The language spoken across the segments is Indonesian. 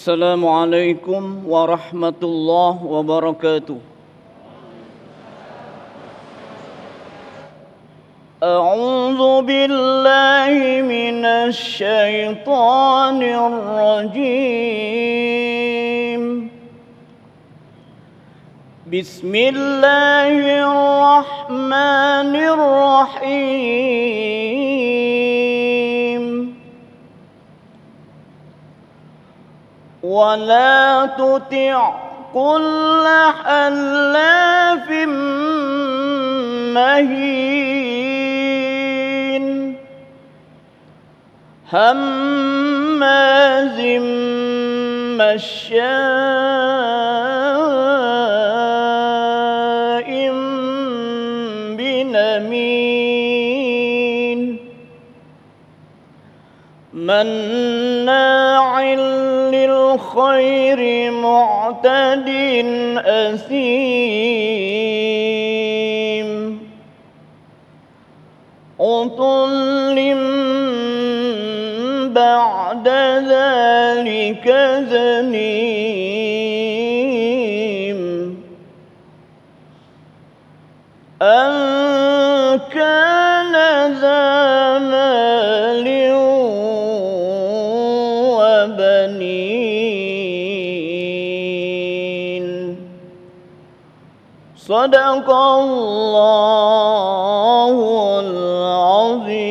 السلام عليكم ورحمة الله وبركاته. أعوذ بالله من الشيطان الرجيم. بسم الله الرحمن الرحيم. ولا تطع كل حلاف مهين هماز مشاء بنميم مناع للخير معتد أثيم عتل بعد ذلك زنيم أن كان ذا مال وبنين صدق الله العظيم.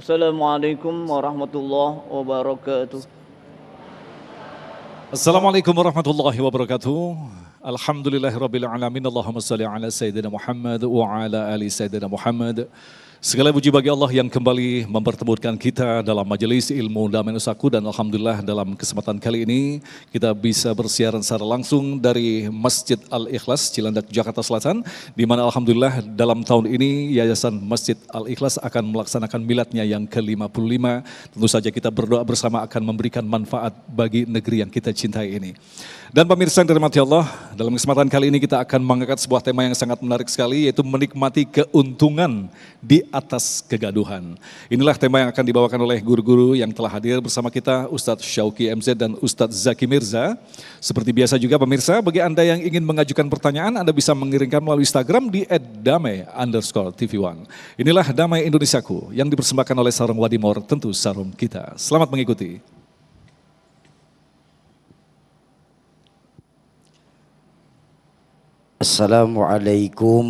Assalamualaikum warahmatullahi wabarakatuh. Assalamualaikum warahmatullahi wabarakatuh. Alhamdulillahirabbil alamin. Allahumma shalli ala sayyidina Muhammad wa ala ali sayyidina Muhammad. Segala puji bagi Allah yang kembali mempertemukan kita dalam majelis ilmu Damai Nusaku, dan alhamdulillah dalam kesempatan kali ini kita bisa bersiaran secara langsung dari Masjid Al-Ikhlas Cilandak, Jakarta Selatan, di mana alhamdulillah dalam tahun ini Yayasan Masjid Al-Ikhlas akan melaksanakan miladnya yang ke-55. Tentu saja kita berdoa bersama akan memberikan manfaat bagi negeri yang kita cintai ini. Dan pemirsa yang dirahmati Allah, dalam kesempatan kali ini kita akan mengangkat sebuah tema yang sangat menarik sekali, yaitu menikmati keuntungan di atas kegaduhan. Inilah tema yang akan dibawakan oleh guru-guru yang telah hadir bersama kita, Ustadz Syauqi MZ dan Ustadz Zaki Mirza. Seperti biasa juga pemirsa, bagi Anda yang ingin mengajukan pertanyaan, Anda bisa mengirimkan melalui Instagram di @damai_tv1. Inilah Damai Indonesiaku yang dipersembahkan oleh Sarung Wadimor, tentu sarung kita. Selamat mengikuti. Assalamualaikum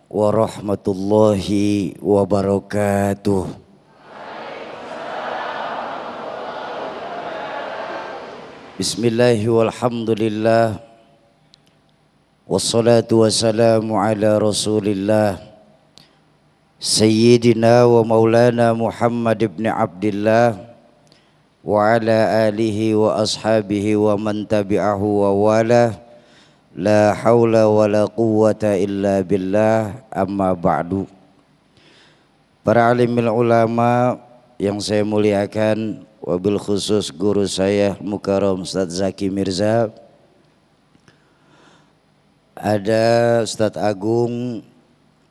warahmatullahi wabarakatuh. Bismillahi walhamdulillah. Wassalatu wassalamu ala rasulillah Sayyidina wa maulana Muhammad ibn Abdillah wa ala alihi wa ashabihi wa man tabi'ahu wa wala. La haula wa la quwwata illa billah, amma ba'du. Para alimil ulama yang saya muliakan, wabil khusus guru saya Mukarram Ustadz Zaki Mirza, ada Ustadz Agung,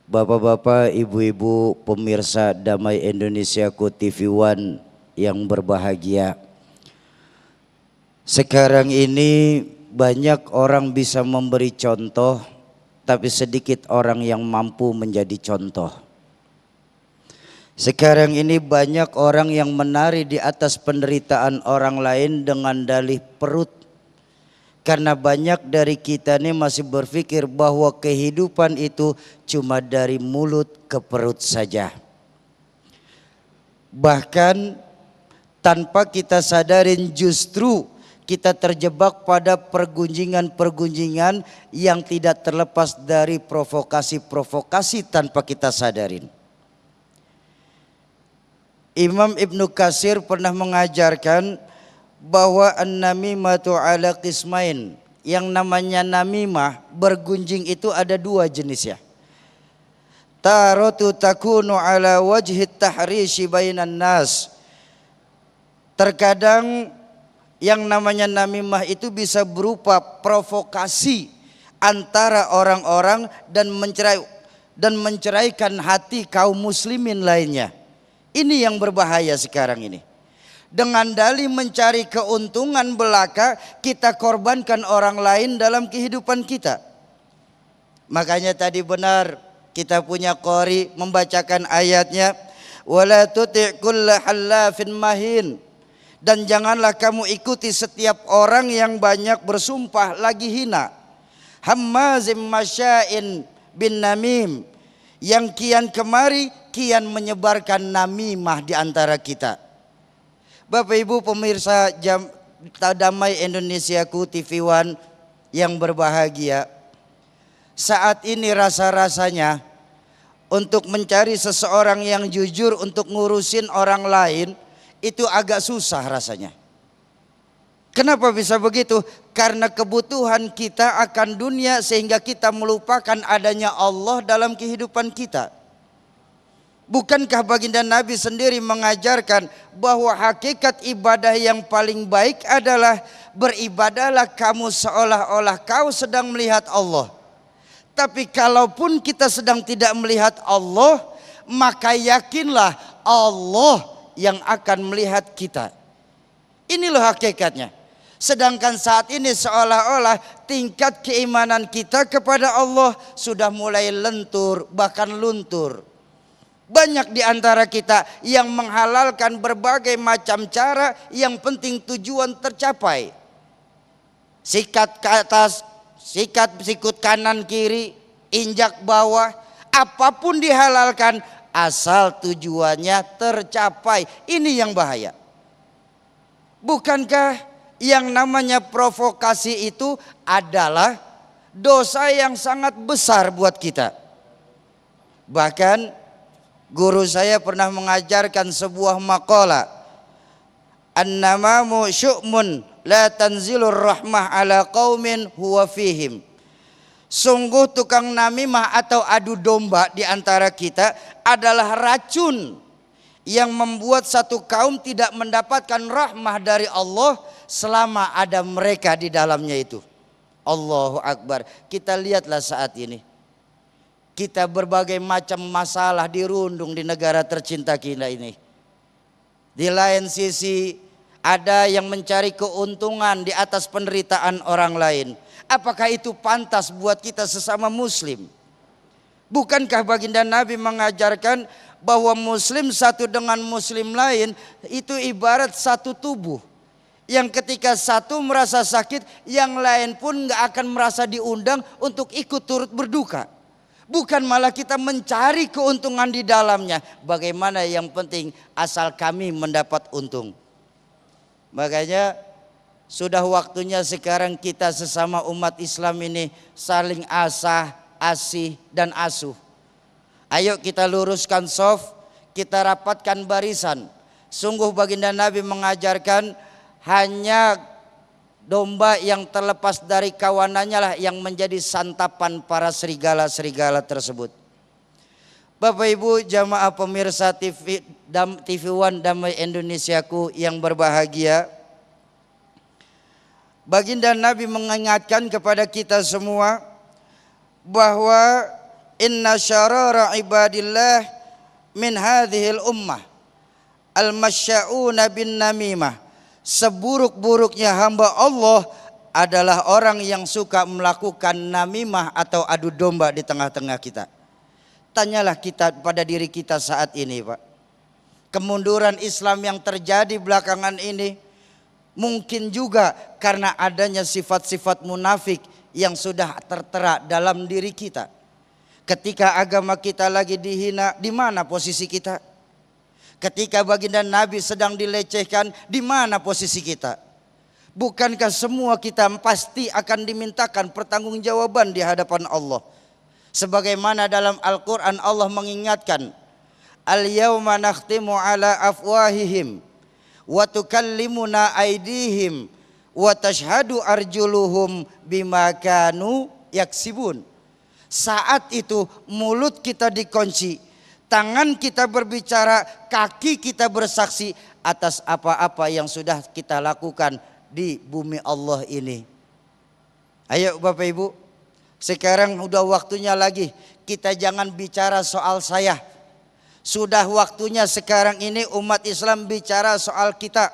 bapak-bapak, ibu-ibu pemirsa Damai Indonesiaku TV One yang berbahagia. Sekarang ini banyak orang bisa memberi contoh, tapi sedikit orang yang mampu menjadi contoh. Sekarang ini banyak orang yang menari di atas penderitaan orang lain dengan dalih perut. Karena banyak dari kita ini masih berpikir bahwa kehidupan itu cuma dari mulut ke perut saja. Bahkan tanpa kita sadarin justru kita terjebak pada pergunjingan-pergunjingan yang tidak terlepas dari provokasi-provokasi tanpa kita sadarin. Imam Ibnu Katsir pernah mengajarkan bahwa an-namimatu ala qismain. Yang namanya namimah, bergunjing itu ada dua jenis ya. Taratu takunu ala wajhi tahrishi bainan nas. Terkadang yang namanya namimah itu bisa berupa provokasi antara orang-orang dan menceraikan hati kaum muslimin lainnya. Ini yang berbahaya sekarang ini. Dengan dalih mencari keuntungan belaka, kita korbankan orang lain dalam kehidupan kita. Makanya tadi benar kita punya qori membacakan ayatnya, wala tuti' kulla hallafin mahin. Dan janganlah kamu ikuti setiap orang yang banyak bersumpah lagi hina. Hammazim masya'in bin namim, yang kian kemari kian menyebarkan namimah di antara kita. Bapak Ibu pemirsa Damai Indonesiaku TV One yang berbahagia, saat ini rasa-rasanya untuk mencari seseorang yang jujur untuk ngurusin orang lain itu agak susah rasanya. Kenapa bisa begitu? Karena kebutuhan kita akan dunia sehingga kita melupakan adanya Allah dalam kehidupan kita. Bukankah baginda Nabi sendiri mengajarkan bahwa hakikat ibadah yang paling baik adalah beribadahlah kamu seolah-olah kau sedang melihat Allah. Tapi kalaupun kita sedang tidak melihat Allah, maka yakinlah Allah yang akan melihat kita. Ini loh hakikatnya. Sedangkan saat ini seolah-olah tingkat keimanan kita kepada Allah sudah mulai lentur, bahkan luntur. Banyak di antara kita yang menghalalkan berbagai macam cara, yang penting tujuan tercapai. Sikat ke atas, sikut kanan kiri, injak bawah, apapun dihalalkan asal tujuannya tercapai. Ini yang bahaya. Bukankah yang namanya provokasi itu adalah dosa yang sangat besar buat kita? Bahkan guru saya pernah mengajarkan sebuah maqalah, annamamu syu'mun la tanzilur rahmah ala qaumin huwa fihim. Sungguh tukang namimah atau adu domba di antara kita adalah racun yang membuat satu kaum tidak mendapatkan rahmah dari Allah selama ada mereka di dalamnya itu. Allahu Akbar. Kita lihatlah saat ini. Kita berbagai macam masalah dirundung di negara tercinta kita ini. Di lain sisi ada yang mencari keuntungan di atas penderitaan orang lain. Apakah itu pantas buat kita sesama muslim? Bukankah baginda Nabi mengajarkan bahwa muslim satu dengan muslim lain itu ibarat satu tubuh, yang ketika satu merasa sakit, yang lain pun gak akan merasa diundang untuk ikut turut berduka. Bukan malah kita mencari keuntungan di dalamnya. Bagaimana yang penting asal kami mendapat untung. Makanya sudah waktunya sekarang kita sesama umat Islam ini saling asah, asih dan asuh. Ayo kita luruskan shaf, kita rapatkan barisan. Sungguh baginda Nabi mengajarkan hanya domba yang terlepas dari kawanannya lah yang menjadi santapan para serigala-serigala tersebut. Bapak Ibu jamaah pemirsa TV One Damai Indonesiaku yang berbahagia, baginda Nabi mengingatkan kepada kita semua bahwa inna syarara ibadillah min hadhil ummah al-masya'una bin namimah. Seburuk-buruknya hamba Allah adalah orang yang suka melakukan namimah atau adu domba di tengah-tengah kita. Tanyalah kita pada diri kita saat ini, Pak. Kemunduran Islam yang terjadi belakangan ini mungkin juga karena adanya sifat-sifat munafik yang sudah tertera dalam diri kita. Ketika agama kita lagi dihina, di mana posisi kita? Ketika baginda Nabi sedang dilecehkan, di mana posisi kita? Bukankah semua kita pasti akan dimintakan pertanggungjawaban di hadapan Allah? Sebagaimana dalam Al-Quran Allah mengingatkan, al-yawma nakhtimu ala afwahihim wa tukallimuna aydihim wa tashhadu arjuluhum bima kanu yaksibun. Saat itu mulut kita dikunci, tangan kita berbicara, kaki kita bersaksi atas apa-apa yang sudah kita lakukan di bumi Allah ini. Ayo Bapak Ibu, sekarang udah waktunya lagi kita jangan bicara soal saya. Sudah waktunya sekarang ini umat Islam bicara soal kita.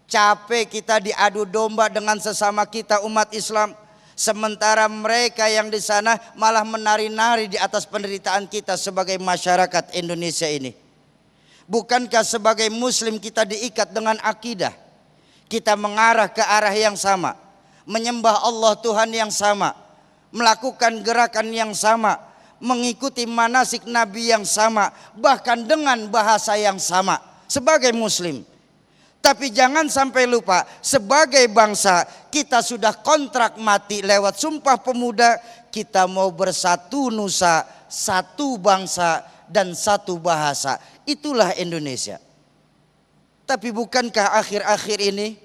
Capek kita diadu domba dengan sesama kita umat Islam. Sementara mereka yang di sana malah menari-nari di atas penderitaan kita sebagai masyarakat Indonesia ini. Bukankah sebagai muslim kita diikat dengan akidah? Kita mengarah ke arah yang sama, menyembah Allah Tuhan yang sama, melakukan gerakan yang sama, mengikuti manasik Nabi yang sama, bahkan dengan bahasa yang sama sebagai muslim. Tapi jangan sampai lupa, sebagai bangsa kita sudah kontrak mati lewat Sumpah Pemuda. Kita mau bersatu nusa, satu bangsa dan satu bahasa. Itulah Indonesia. Tapi bukankah akhir-akhir ini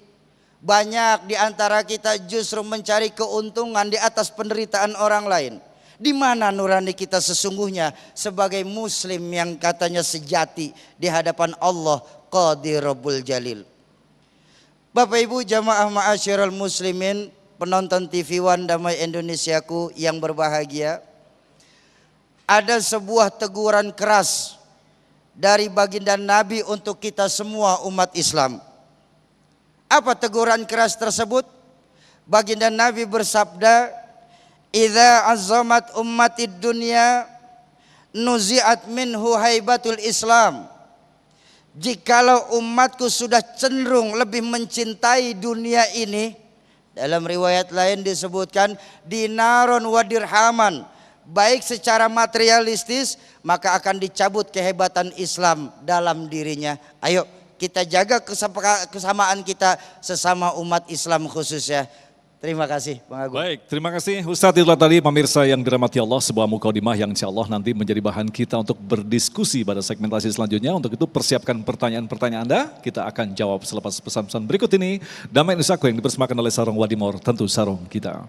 banyak di antara kita justru mencari keuntungan di atas penderitaan orang lain? Di mana nurani kita sesungguhnya sebagai muslim yang katanya sejati di hadapan Allah Qadir Rabbul Jalil? Bapak Ibu jamaah ma'asyiral muslimin, penonton TV One Damai Indonesiaku yang berbahagia, ada sebuah teguran keras dari baginda Nabi untuk kita semua umat Islam. Apa teguran keras tersebut? Baginda Nabi bersabda, "Idza azzamat ummatid dunya nuzi'at minhu haibatul Islam." Jikalau umatku sudah cenderung lebih mencintai dunia ini, dalam riwayat lain disebutkan dinaron wa dirhaman, baik secara materialistis, maka akan dicabut kehebatan Islam dalam dirinya. Ayo kita jaga kesamaan kita sesama umat Islam khususnya. Terima kasih Bang Agung. Baik, terima kasih Ustadz. Itulah tadi pemirsa yang dirahmati Allah, sebuah mukadimah yang insya Allah nanti menjadi bahan kita untuk berdiskusi pada segmentasi selanjutnya. Untuk itu persiapkan pertanyaan-pertanyaan Anda, kita akan jawab selepas pesan-pesan berikut ini. Damai Nusaku yang dipersembahkan oleh Sarung Wadimor, tentu sarung kita.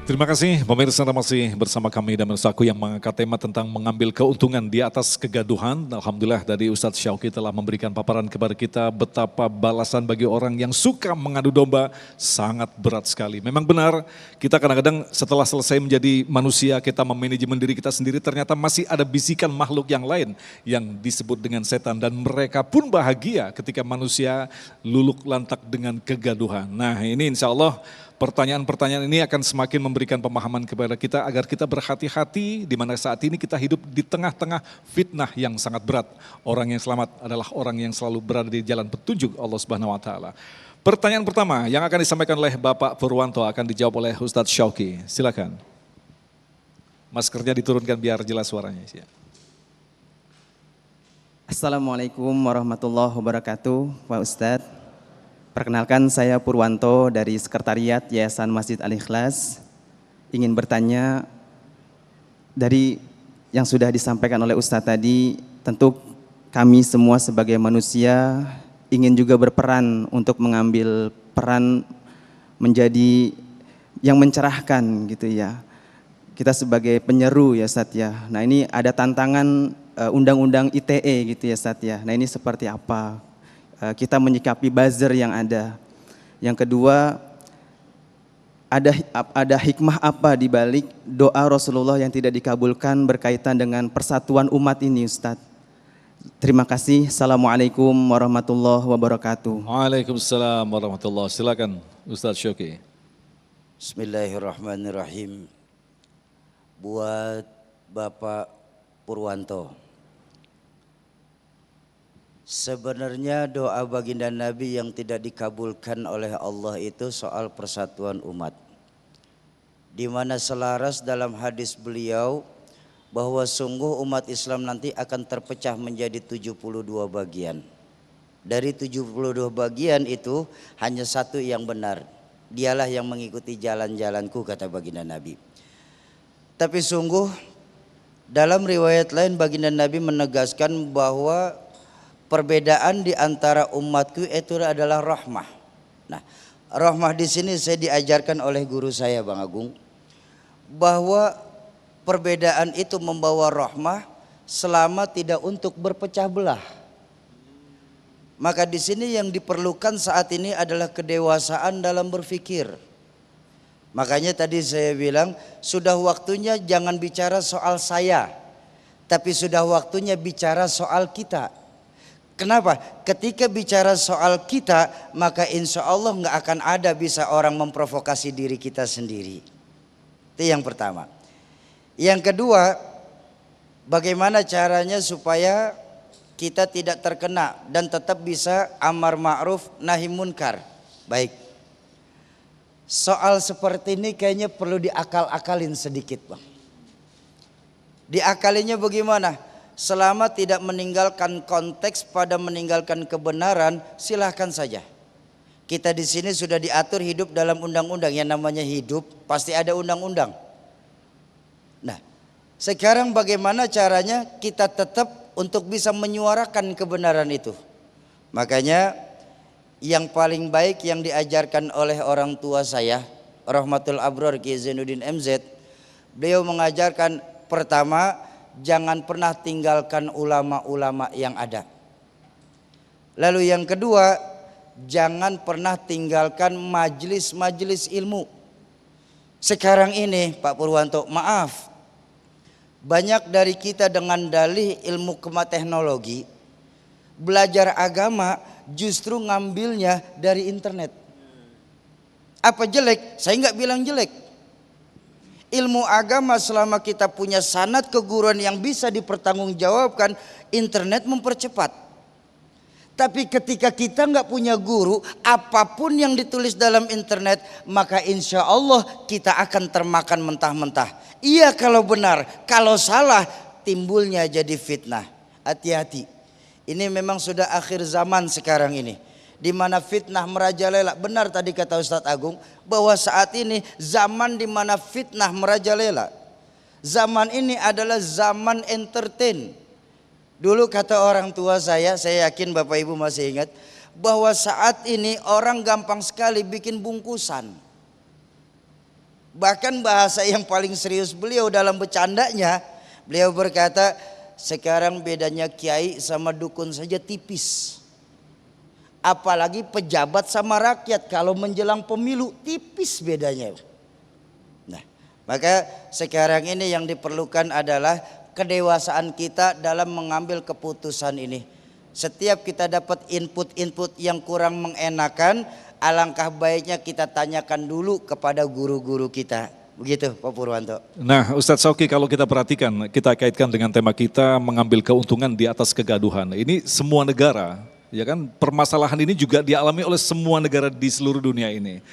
Terima kasih pemirsa, masih bersama kami dan Nusaku yang mengangkat tema tentang mengambil keuntungan di atas kegaduhan. Alhamdulillah dari Ustadz Syauqi telah memberikan paparan kepada kita betapa balasan bagi orang yang suka mengadu domba sangat berat sekali. Memang benar, kita kadang-kadang setelah selesai menjadi manusia, kita memanajemen diri kita sendiri, ternyata masih ada bisikan makhluk yang lain yang disebut dengan setan. Dan mereka pun bahagia ketika manusia luluk lantak dengan kegaduhan. Nah ini insya Allah pertanyaan-pertanyaan ini akan semakin memberikan pemahaman kepada kita agar kita berhati-hati di mana saat ini kita hidup di tengah-tengah fitnah yang sangat berat. Orang yang selamat adalah orang yang selalu berada di jalan petunjuk Allah Subhanahu wa taala. Pertanyaan pertama yang akan disampaikan oleh Bapak Purwanto akan dijawab oleh Ustadz Syauqi. Silakan. Maskernya diturunkan biar jelas suaranya. Assalamualaikum warahmatullahi wabarakatuh, Pak Ustadz. Perkenalkan, saya Purwanto dari Sekretariat Yayasan Masjid Al-Ikhlas. Ingin bertanya, dari yang sudah disampaikan oleh Ustadz tadi, tentu kami semua sebagai manusia ingin juga berperan untuk mengambil peran menjadi yang mencerahkan gitu ya. Kita sebagai penyeru ya Ustadz ya. Nah ini ada tantangan undang-undang ITE gitu ya Ustadz ya. Nah ini seperti apa? Kita menyikapi buzzer yang ada. Yang kedua, ada hikmah apa di balik doa Rasulullah yang tidak dikabulkan berkaitan dengan persatuan umat ini Ustadz. Terima kasih. Assalamualaikum warahmatullahi wabarakatuh. Waalaikumsalam warahmatullahi wabarakatuh. Silakan Ustadz Syauqi. Bismillahirrahmanirrahim. Buat Bapak Purwanto, sebenarnya doa baginda Nabi yang tidak dikabulkan oleh Allah itu soal persatuan umat. Di mana selaras dalam hadis beliau bahwa sungguh umat Islam nanti akan terpecah menjadi 72 bagian. Dari 72 bagian itu hanya satu yang benar. Dialah yang mengikuti jalan-jalanku, kata baginda Nabi. Tapi sungguh dalam riwayat lain baginda Nabi menegaskan bahwa perbedaan di antara umatku itu adalah rahmah. Nah, Rahmah di sini saya diajarkan oleh guru saya Bang Agung bahwa perbedaan itu membawa rahmah selama tidak untuk berpecah belah. Maka di sini yang diperlukan saat ini adalah kedewasaan dalam berpikir. Makanya tadi saya bilang sudah waktunya jangan bicara soal saya, tapi sudah waktunya bicara soal kita. Kenapa? Ketika bicara soal kita, maka insya Allah nggak akan ada bisa orang memprovokasi diri kita sendiri. Itu yang pertama. Yang kedua, bagaimana caranya supaya kita tidak terkena dan tetap bisa amar ma'ruf nahi munkar. Baik. Soal seperti ini kayaknya perlu diakal-akalin sedikit Bang. Diakalinya bagaimana? Selama tidak meninggalkan konteks pada meninggalkan kebenaran, silahkan saja. Kita di sini sudah diatur hidup dalam undang-undang. Yang namanya hidup pasti ada undang-undang. Nah, sekarang bagaimana caranya kita tetap untuk bisa menyuarakan kebenaran itu? Makanya yang paling baik yang diajarkan oleh orang tua saya, Rahmatul Abror Ki Zainuddin MZ, beliau mengajarkan pertama, jangan pernah tinggalkan ulama-ulama yang ada. Lalu yang kedua, jangan pernah tinggalkan majelis-majelis ilmu. Sekarang ini Pak Purwanto, maaf, banyak dari kita dengan dalih ilmu teknologi, belajar agama justru ngambilnya dari internet. Apa jelek? Saya nggak bilang jelek. Ilmu agama selama kita punya sanad keguruan yang bisa dipertanggungjawabkan, internet mempercepat. Tapi ketika kita nggak punya guru, apapun yang ditulis dalam internet, maka insya Allah kita akan termakan mentah-mentah. Iya kalau benar, kalau salah timbulnya jadi fitnah. Hati-hati. Ini memang sudah akhir zaman sekarang ini, di mana fitnah merajalela. Benar tadi kata Ustadz Agung bahwa saat ini zaman di mana fitnah merajalela. Zaman ini adalah zaman entertain. Dulu kata orang tua saya yakin Bapak Ibu masih ingat, bahwa saat ini orang gampang sekali bikin bungkusan. Bahkan bahasa yang paling serius beliau dalam bercandanya, beliau berkata, sekarang bedanya kiai sama dukun saja tipis. Apalagi pejabat sama rakyat kalau menjelang pemilu, tipis bedanya. Nah, maka sekarang ini yang diperlukan adalah kedewasaan kita dalam mengambil keputusan ini. Setiap kita dapat input-input yang kurang mengenakan, alangkah baiknya kita tanyakan dulu kepada guru-guru kita. Begitu Pak Purwanto. Nah Ustadz Sauki, kalau kita perhatikan, kita kaitkan dengan tema kita mengambil keuntungan di atas kegaduhan. Ini semua negara, ya kan, permasalahan ini juga dialami oleh semua negara di seluruh dunia ini.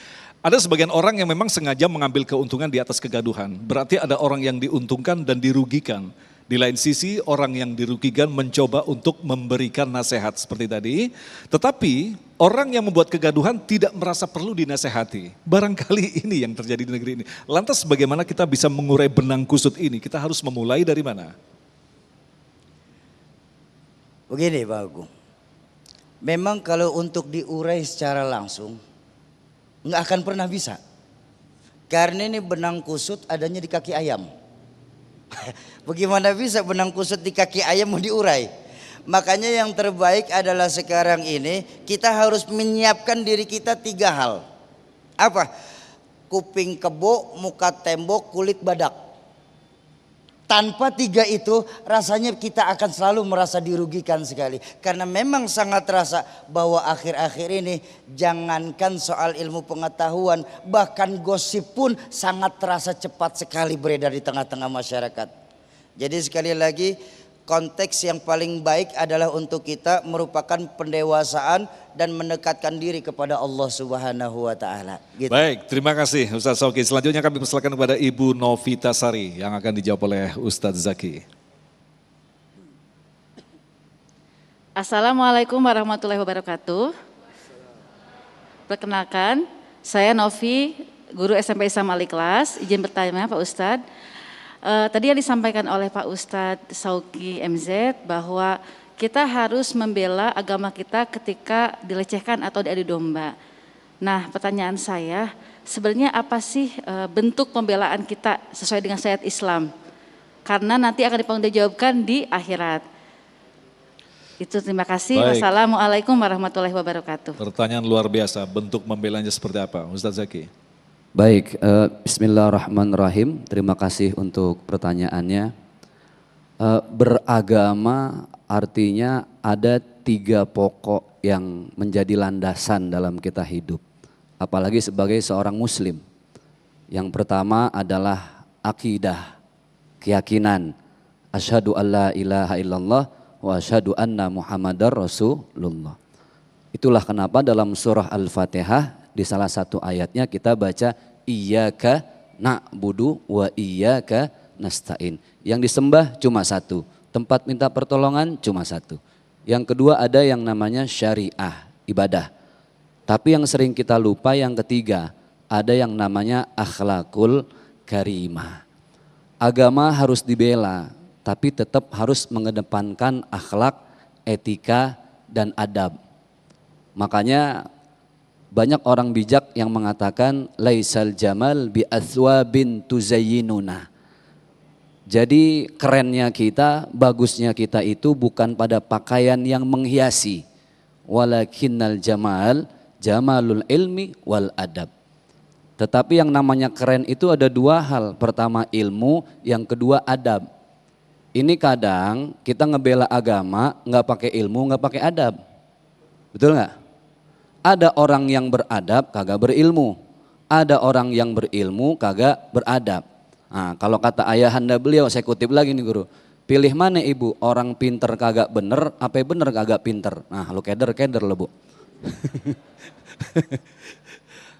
Ada sebagian orang yang memang sengaja mengambil keuntungan di atas kegaduhan. Berarti ada orang yang diuntungkan dan dirugikan. Di lain sisi orang yang dirugikan mencoba untuk memberikan nasihat seperti tadi. Tetapi orang yang membuat kegaduhan tidak merasa perlu dinasehati. Barangkali ini yang terjadi di negeri ini. Lantas bagaimana kita bisa mengurai benang kusut ini? Kita harus memulai dari mana? Begini Pak Agung. Memang kalau untuk diurai secara langsung nggak akan pernah bisa. Karena ini benang kusut adanya di kaki ayam. Bagaimana bisa benang kusut di kaki ayam mau diurai? Makanya yang terbaik adalah sekarang ini kita harus menyiapkan diri kita 3 hal. Apa? Kuping kebo, muka tembok, kulit badak. Tanpa 3 itu rasanya kita akan selalu merasa dirugikan sekali. Karena memang sangat terasa bahwa akhir-akhir ini jangankan soal ilmu pengetahuan, bahkan gosip pun sangat terasa cepat sekali beredar di tengah-tengah masyarakat. Jadi sekali lagi konteks yang paling baik adalah untuk kita merupakan pendewasaan dan mendekatkan diri kepada Allah Subhanahu wa taala. Gitu. Baik, terima kasih Ustadz Sauki. Selanjutnya kami persilakan kepada Ibu Novita Sari yang akan dijawab oleh Ustadz Zaki. Assalamualaikum warahmatullahi wabarakatuh. Perkenalkan, saya Novi, guru SMP Islam Al-Ikhlas. Izin bertanya Pak Ustadz. Tadi yang disampaikan oleh Pak Ustadz Sauki MZ bahwa kita harus membela agama kita ketika dilecehkan atau diadu domba. Nah, pertanyaan saya, sebenarnya apa sih bentuk pembelaan kita sesuai dengan syariat Islam? Karena nanti akan dipertanggungjawabkan di akhirat. Itu, terima kasih. Baik. Wassalamualaikum warahmatullahi wabarakatuh. Pertanyaan luar biasa, bentuk membelanya seperti apa? Ustaz Zaki. Baik, bismillahirrahmanirrahim. Terima kasih untuk pertanyaannya. Beragama artinya ada 3 pokok yang menjadi landasan dalam kita hidup. Apalagi sebagai seorang muslim. Yang pertama adalah akidah, keyakinan. Asyhadu alla ilaha illallah wa asyhadu anna muhammadar rasulullah. Itulah kenapa dalam surah Al-Fatihah di salah satu ayatnya kita baca iyyaka na'budu wa iyyaka nasta'in. Yang disembah cuma satu, tempat minta pertolongan cuma satu. Yang kedua ada yang namanya syariah, ibadah. Tapi yang sering kita lupa yang ketiga, ada yang namanya akhlakul karimah. Agama harus dibela, tapi tetap harus mengedepankan akhlak, etika, dan adab. Makanya banyak orang bijak yang mengatakan laisal jamal bi athwabin tuzayyinuna. Jadi kerennya kita, bagusnya kita itu bukan pada pakaian yang menghiasi. Walakinnal jamal jamalul ilmi wal adab. Tetapi yang namanya keren itu ada 2 hal. Pertama ilmu, yang kedua adab. Ini kadang kita ngebela agama nggak pakai ilmu, nggak pakai adab. Betul nggak? Ada orang yang beradab kagak berilmu. Ada orang yang berilmu kagak beradab. Nah, kalau kata ayahanda beliau, saya kutip lagi nih guru. Pilih mana ibu, orang pinter kagak bener, apa bener kagak pinter. Nah lu keder lo bu.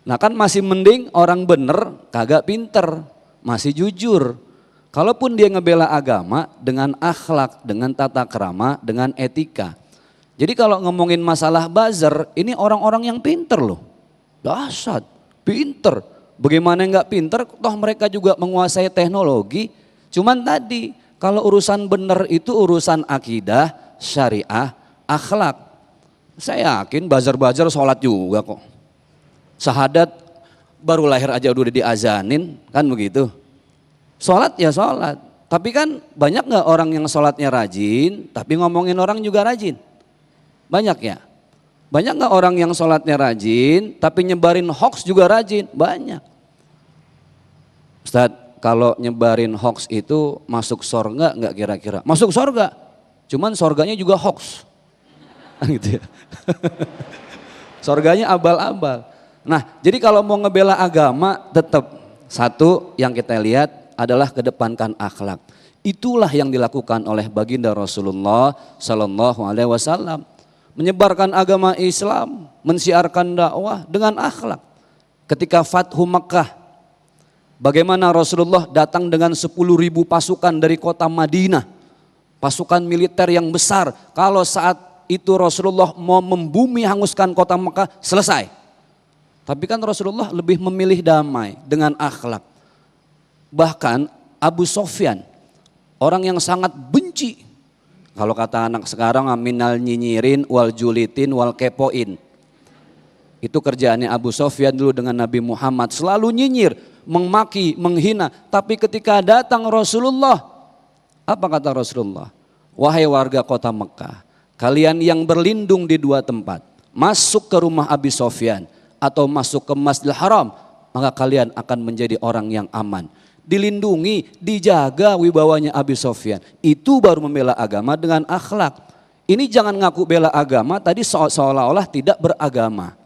Nah kan masih mending orang bener kagak pinter, masih jujur. Kalaupun dia ngebela agama dengan akhlak, dengan tata krama, dengan etika. Jadi kalau ngomongin masalah buzzer, ini orang-orang yang pinter loh. Dahsyat, pinter. Bagaimana nggak pinter, toh mereka juga menguasai teknologi. Cuman tadi, kalau urusan bener itu urusan akidah, syariah, akhlak. Saya yakin buzzer-buzzer sholat juga kok. Syahadat baru lahir aja udah diazanin, kan begitu. Sholat ya sholat, tapi kan banyak nggak orang yang sholatnya rajin, tapi ngomongin orang juga rajin? Banyak ya? Banyak nggak orang yang sholatnya rajin, tapi nyebarin hoax juga rajin? Banyak. Ustadz, kalau nyebarin hoax itu masuk sorga nggak kira-kira? Masuk sorga, cuman sorganya juga hoax. Gitu ya. Sorganya abal-abal. Nah, jadi kalau mau ngebela agama tetap satu yang kita lihat adalah kedepankan akhlak. Itulah yang dilakukan oleh baginda Rasulullah Sallallahu Alaihi Wasallam. Menyebarkan agama Islam, mensiarkan dakwah dengan akhlak. Ketika Fathu Makkah, bagaimana Rasulullah datang dengan 10.000 pasukan dari kota Madinah. Pasukan militer yang besar. Kalau saat itu Rasulullah mau membumi hanguskan kota Makkah, selesai. Tapi kan Rasulullah lebih memilih damai dengan akhlak. Bahkan Abu Sofyan, orang yang sangat benci. Kalau kata anak sekarang, minal nyinyirin wal julitin wal kepoin. Itu kerjaannya Abu Sofyan dulu dengan Nabi Muhammad. Selalu nyinyir, memaki, menghina. Tapi ketika datang Rasulullah, apa kata Rasulullah? Wahai warga kota Mekah, kalian yang berlindung di 2 tempat. Masuk ke rumah Abu Sofyan atau masuk ke Masjidil Haram, maka kalian akan menjadi orang yang aman. Dilindungi, dijaga wibawanya Abu Sofyan. Itu baru membela agama dengan akhlak. Ini jangan ngaku bela agama, tadi seolah-olah tidak beragama.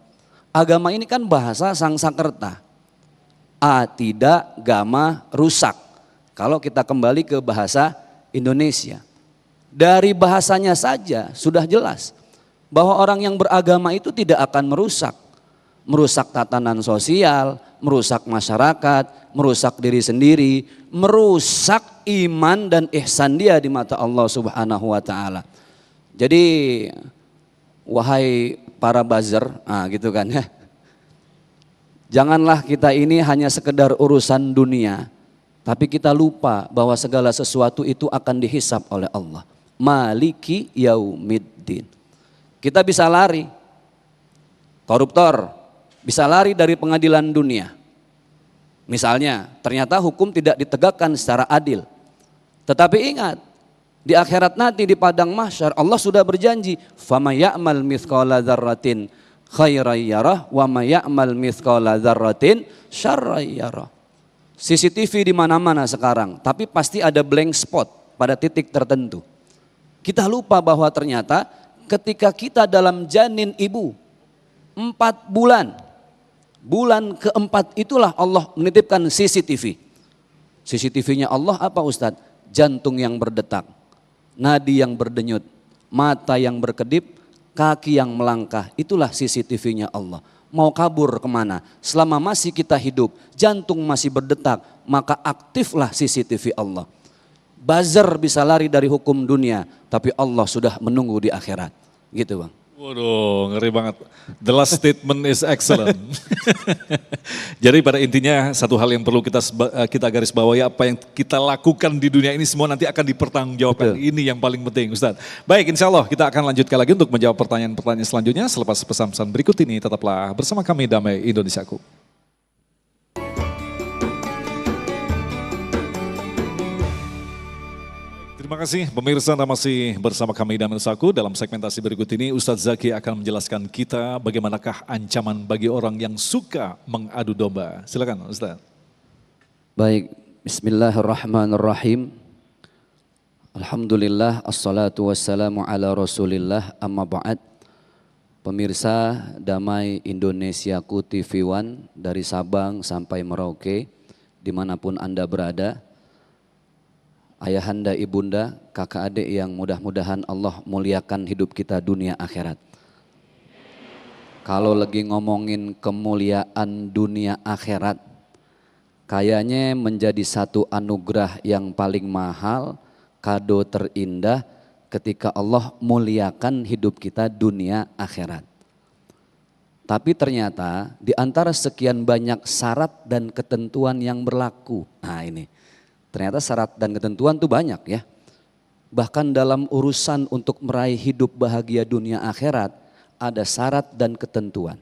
Agama ini kan bahasa Sangsakerta. Tidak, gama, rusak. Kalau kita kembali ke bahasa Indonesia. Dari bahasanya saja sudah jelas bahwa orang yang beragama itu tidak akan merusak. Merusak tatanan sosial, merusak masyarakat, merusak diri sendiri, merusak iman dan ihsan dia di mata Allah Subhanahu wa taala. Jadi wahai para buzzer, gitu kan ya. Janganlah kita ini hanya sekedar urusan dunia, tapi kita lupa bahwa segala sesuatu itu akan dihisap oleh Allah. Maliki yaumiddin. Kita bisa lari, koruptor, bisa lari dari pengadilan dunia. Misalnya, ternyata hukum tidak ditegakkan secara adil. Tetapi ingat, di akhirat nanti di padang mahsyar Allah sudah berjanji, "Fama ya'mal mithqala dzarratin khairan yarah wa may ya'mal mithqala dzarratin syarran yarah." CCTV di mana-mana sekarang, tapi pasti ada blank spot pada titik tertentu. Kita lupa bahwa ternyata ketika kita dalam janin ibu 4 bulan, bulan keempat itulah Allah menitipkan CCTV. CCTV-nya Allah apa Ustadz? Jantung yang berdetak, nadi yang berdenyut, mata yang berkedip, kaki yang melangkah. Itulah CCTV-nya Allah. Mau kabur kemana? Selama masih kita hidup, jantung masih berdetak, maka aktiflah CCTV Allah. Buzzer bisa lari dari hukum dunia, tapi Allah sudah menunggu di akhirat. Gitu Bang. Waduh, ngeri banget. The last statement is excellent. Jadi pada intinya satu hal yang perlu kita garis bawahi, apa yang kita lakukan di dunia ini semua nanti akan dipertanggungjawabkan. Betul. Ini yang paling penting Ustaz. Baik, insya Allah kita akan lanjutkan lagi untuk menjawab pertanyaan-pertanyaan selanjutnya selepas pesan-pesan berikut ini. Tetaplah bersama kami Damai Indonesiaku. Terima kasih pemirsa, Anda masih bersama kami Damai Indonesiaku. Dalam segmentasi berikut ini Ustadz Zaki akan menjelaskan kita bagaimanakah ancaman bagi orang yang suka mengadu domba. Silakan Ustadz. Baik, bismillahirrahmanirrahim. Alhamdulillah, assalatu wassalamu ala rasulillah, amma ba'd. Pemirsa Damai Indonesiaku TV One dari Sabang sampai Merauke, dimanapun Anda berada. Ayahanda, ibunda, kakak adik yang mudah-mudahan Allah muliakan hidup kita dunia akhirat. Kalau lagi ngomongin kemuliaan dunia akhirat, kayaknya menjadi satu anugerah yang paling mahal, kado terindah ketika Allah muliakan hidup kita dunia akhirat. Tapi ternyata di antara sekian banyak syarat dan ketentuan yang berlaku, nah ini. Ternyata syarat dan ketentuan itu banyak ya. Bahkan dalam urusan untuk meraih hidup bahagia dunia akhirat ada syarat dan ketentuan.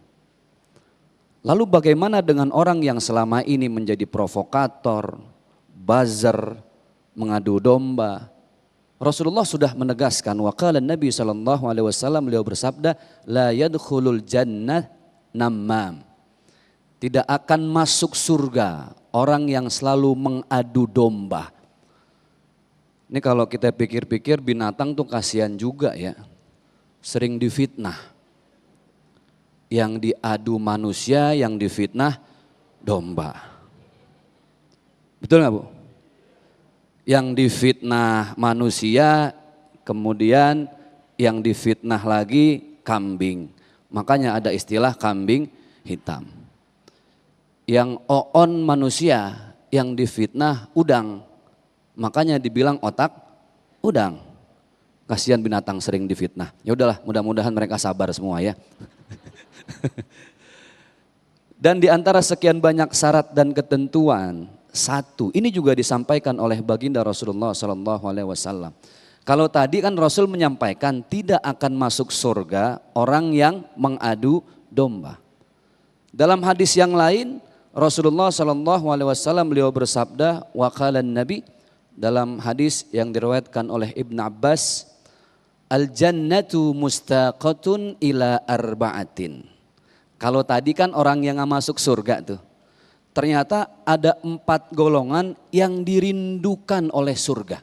Lalu bagaimana dengan orang yang selama ini menjadi provokator, buzzer, mengadu domba? Rasulullah sudah menegaskan, wa qala Nabi SAW, beliau bersabda, la yadkhulul jannah nammam. Tidak akan masuk surga orang yang selalu mengadu domba. Ini kalau kita pikir-pikir binatang tuh kasihan juga ya. Sering difitnah. Yang diadu manusia, yang difitnah domba. Betul nggak Bu? Yang difitnah manusia, kemudian yang difitnah lagi kambing. Makanya ada istilah kambing hitam. Yang oon manusia, yang difitnah udang. Makanya dibilang otak udang. Kasihan binatang sering difitnah. Ya udahlah, mudah-mudahan mereka sabar semua ya. Dan di antara sekian banyak syarat dan ketentuan, satu, ini juga disampaikan oleh baginda Rasulullah SAW. Kalau tadi kan Rasul menyampaikan tidak akan masuk surga orang yang mengadu domba. Dalam hadis yang lain, Rasulullah SAW beliau bersabda, wa qala Nabi, dalam hadis yang diriwayatkan oleh Ibn Abbas, al-jannatu mustaqatun ila arba'atin. Kalau tadi kan orang yang gak masuk surga tuh, ternyata ada 4 golongan yang dirindukan oleh surga.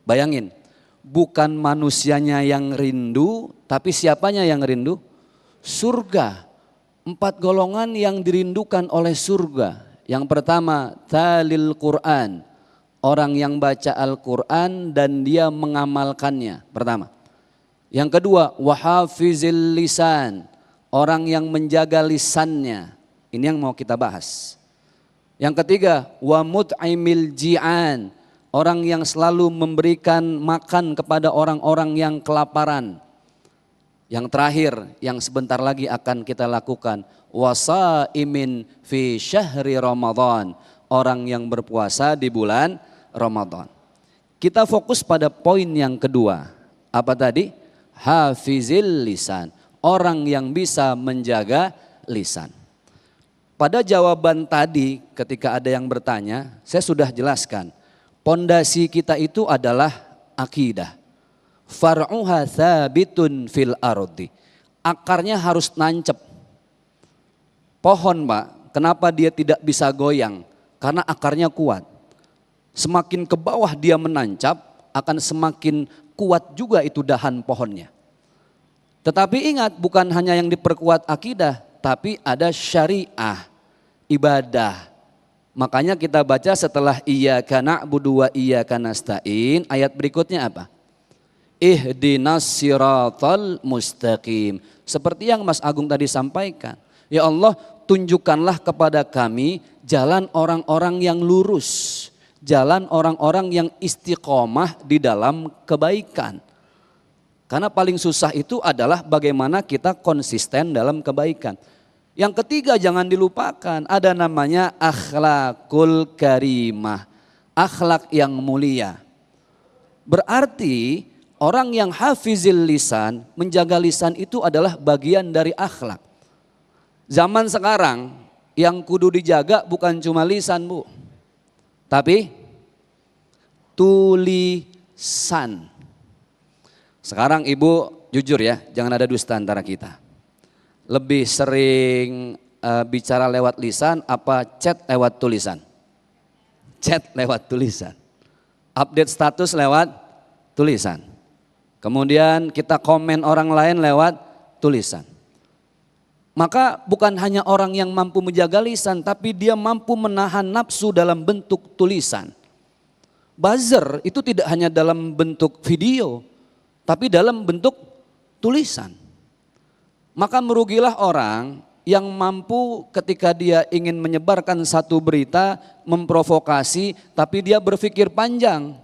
Bayangin, bukan manusianya yang rindu, tapi siapanya yang rindu? Surga. 4 golongan yang dirindukan oleh surga. Yang pertama, talil Quran. Orang yang baca Al-Quran dan dia mengamalkannya. Pertama. Yang kedua, wahafizil lisan. Orang yang menjaga lisannya. Ini yang mau kita bahas. Yang ketiga, wa mut'imil ji'an. Orang yang selalu memberikan makan kepada orang-orang yang kelaparan. Yang terakhir, yang sebentar lagi akan kita lakukan, wasaimin fi syahri Ramadan, orang yang berpuasa di bulan Ramadan. Kita fokus pada poin yang kedua. Apa tadi? Hafizil lisan, orang yang bisa menjaga lisan. Pada jawaban tadi ketika ada yang bertanya, saya sudah jelaskan. Pondasi kita itu adalah akidah. Far'uha thabitun fil ardi. Akarnya harus nancep. Pohon Pak, kenapa dia tidak bisa goyang? Karena akarnya kuat. Semakin ke bawah dia menancap, akan semakin kuat juga itu dahan pohonnya. Tetapi ingat, bukan hanya yang diperkuat akidah, tapi ada syariah, ibadah. Makanya kita baca setelah iyyaka na'budu wa iyyaka nasta'in, ayat berikutnya apa? Ihdinas siratal mustaqim. Seperti yang Mas Agung tadi sampaikan. Ya Allah, tunjukkanlah kepada kami jalan orang-orang yang lurus. Jalan orang-orang yang istiqomah di dalam kebaikan. Karena paling susah itu adalah bagaimana kita konsisten dalam kebaikan. Yang ketiga jangan dilupakan, ada namanya akhlakul karimah. Akhlak yang mulia. Berarti orang yang hafizil lisan, menjaga lisan itu adalah bagian dari akhlak. Zaman sekarang yang kudu dijaga bukan cuma lisan Bu. Tapi tulisan. Sekarang Ibu jujur ya, jangan ada dusta antara kita. Lebih sering bicara lewat lisan apa chat lewat tulisan? Chat lewat tulisan. Update status lewat tulisan. Kemudian kita komen orang lain lewat tulisan. Maka bukan hanya orang yang mampu menjaga lisan, tapi dia mampu menahan nafsu dalam bentuk tulisan. Buzzer itu tidak hanya dalam bentuk video, tapi dalam bentuk tulisan. Maka merugilah orang yang mampu ketika dia ingin menyebarkan satu berita, memprovokasi, tapi dia berpikir panjang.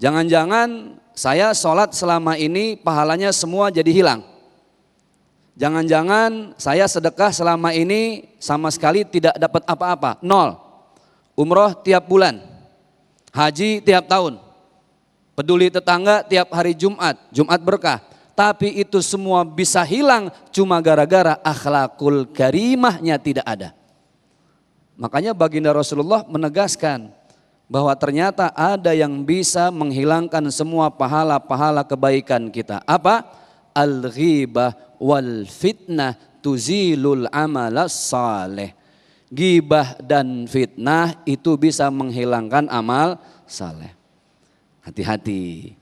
Jangan-jangan saya sholat selama ini pahalanya semua jadi hilang. Jangan-jangan saya sedekah selama ini sama sekali tidak dapat apa-apa, nol. Umroh tiap bulan, haji tiap tahun, peduli tetangga tiap hari Jumat, Jumat berkah. Tapi itu semua bisa hilang cuma gara-gara akhlakul karimahnya tidak ada. Makanya baginda Rasulullah menegaskan bahwa ternyata ada yang bisa menghilangkan semua pahala-pahala kebaikan kita. Apa? Al-ghibah wal fitnah tuzilul amalas saleh. Gibah dan fitnah itu bisa menghilangkan amal saleh. Hati-hati.